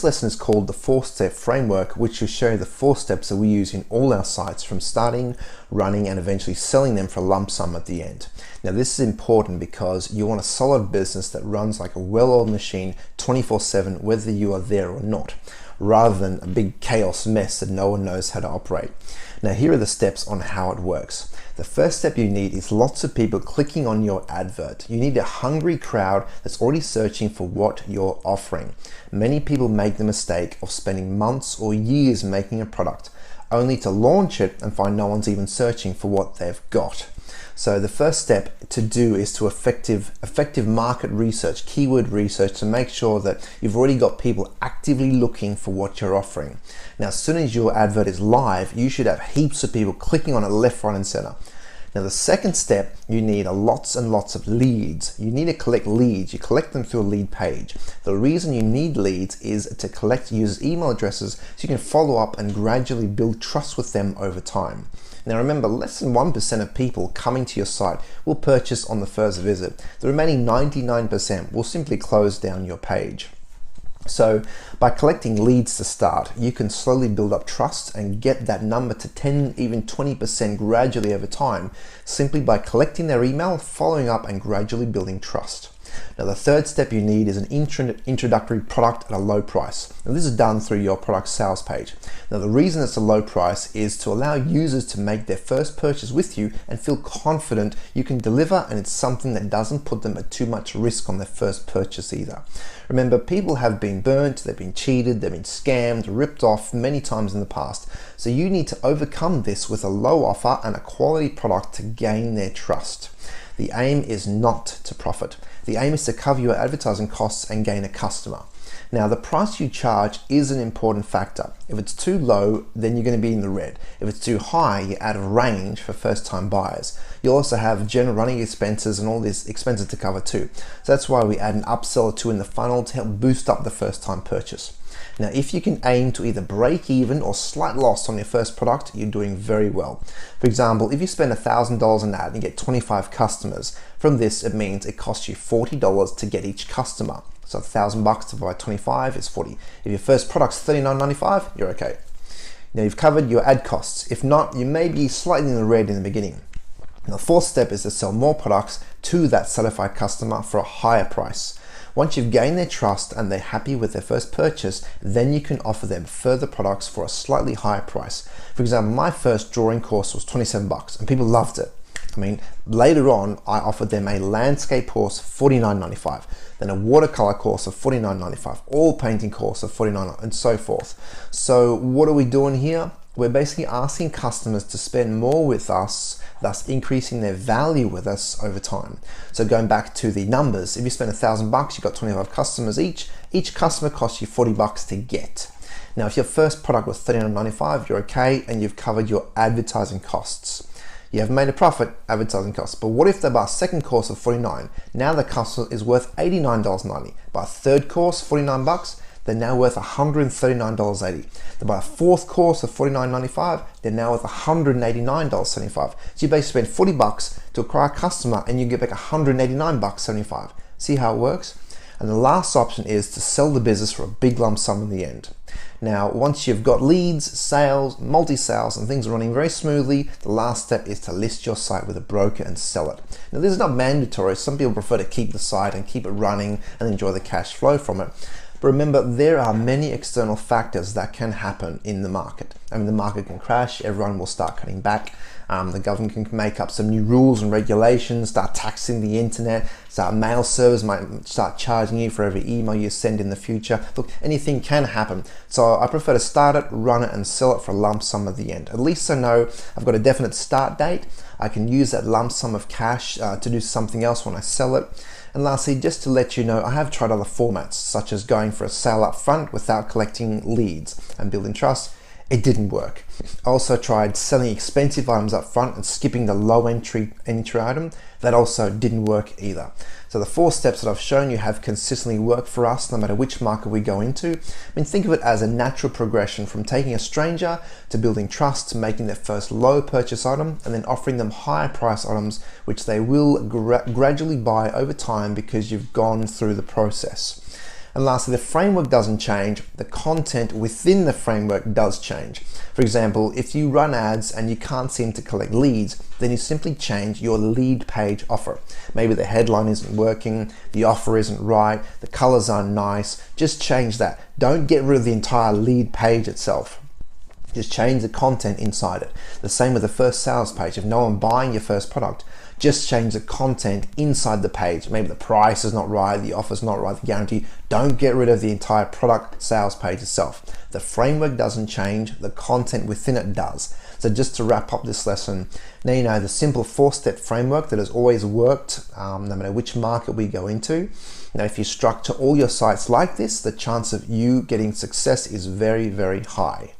This lesson is called the 4-step framework, which will show you the 4 steps that we use in all our sites from starting, running, and eventually selling them for a lump sum at the end. Now this is important because you want a solid business that runs like a well-oiled machine 24/7 whether you are there or not, rather than a big chaos mess that no one knows how to operate. Now here are the steps on how it works. The first step you need is lots of people clicking on your advert. You need a hungry crowd that's already searching for what you're offering. Many people make the mistake of spending months or years making a product only to launch it and find no one's even searching for what they've got. So the first step to do is to effective market research, keyword research, to make sure that you've already got people actively looking for what you're offering. Now, as soon as your advert is live, you should have heaps of people clicking on it left, right, and center. Now, the second step, you need lots and lots of leads. You need to collect leads. You collect them through a lead page. The reason you need leads is to collect users' email addresses so you can follow up and gradually build trust with them over time. Now remember, less than 1% of people coming to your site will purchase on the first visit. The remaining 99% will simply close down your page. So by collecting leads to start, you can slowly build up trust and get that number to 10, even 20% gradually over time, simply by collecting their email, following up, and gradually building trust. Now the third step you need is an introductory product at a low price. Now this is done through your product sales page. Now the reason it's a low price is to allow users to make their first purchase with you and feel confident you can deliver, and it's something that doesn't put them at too much risk on their first purchase either. Remember, people have been burnt, they've been cheated, they've been scammed, ripped off many times in the past. So you need to overcome this with a low offer and a quality product to gain their trust. The aim is not to profit. The aim is to cover your advertising costs and gain a customer. Now, the price you charge is an important factor. If it's too low, then you're going to be in the red. If it's too high, you're out of range for first-time buyers. You also have general running expenses and all these expenses to cover too. So that's why we add an upsell or two in the funnel to help boost up the first-time purchase. Now, if you can aim to either break even or slight loss on your first product, you're doing very well. For example, if you spend $1,000 on an ad and get 25 customers, from this it means it costs you $40 to get each customer. So $1,000 to buy 25 is 40. If your first product's $39.95, you're okay. Now you've covered your ad costs. If not, you may be slightly in the red in the beginning. Now, the fourth step is to sell more products to that satisfied customer for a higher price. Once you've gained their trust and they're happy with their first purchase, then you can offer them further products for a slightly higher price. For example, my first drawing course was $27 and people loved it. I mean, later on, I offered them a landscape course for $49.95, then a watercolor course of $49.95, all painting course of $49, and so forth. So what are we doing here? We're basically asking customers to spend more with us, thus increasing their value with us over time. So going back to the numbers, if you spend $1,000, you've got 25 customers each customer costs you $40 to get. Now, if your first product was $39.95, you're okay, and you've covered your advertising costs. You have made a profit, advertising costs. But what if they buy a second course of $49? Now the customer is worth $89.90. Buy a third course, $49, they're now worth $139.80. They buy a fourth course of $49.95, they're now worth $189.75. So you basically spend $40 to acquire a customer and you get back $189.75. See how it works? And the last option is to sell the business for a big lump sum in the end. Now, once you've got leads, sales, multi-sales, and things are running very smoothly, the last step is to list your site with a broker and sell it. Now, this is not mandatory. Some people prefer to keep the site and keep it running and enjoy the cash flow from it. But remember, there are many external factors that can happen in the market. I mean, the market can crash, everyone will start cutting back, the government can make up some new rules and regulations, start taxing the internet, mail servers might start charging you for every email you send in the future. Look, anything can happen. So I prefer to start it, run it, and sell it for a lump sum at the end. At least I know I've got a definite start date. I can use that lump sum of cash to do something else when I sell it. And lastly, just to let you know, I have tried other formats, such as going for a sale up front without collecting leads and building trust. It didn't work. I also tried selling expensive items up front and skipping the low entry item. That also didn't work either. So the 4 steps that I've shown you have consistently worked for us no matter which market we go into. I mean, think of it as a natural progression from taking a stranger to building trust to making their first low purchase item and then offering them higher price items which they will gradually buy over time because you've gone through the process. And lastly, the framework doesn't change, the content within the framework does change. For example, if you run ads and you can't seem to collect leads, then you simply change your lead page offer. Maybe the headline isn't working, the offer isn't right, the colors aren't nice, just change that. Don't get rid of the entire lead page itself. Just change the content inside it. The same with the first sales page. If no one buying your first product, just change the content inside the page. Maybe the price is not right, the offer's not right, the guarantee. Don't get rid of the entire product sales page itself. The framework doesn't change, the content within it does. So just to wrap up this lesson, now you know the simple 4-step framework that has always worked, no matter which market we go into. Now, if you structure all your sites like this, the chance of you getting success is very, very high.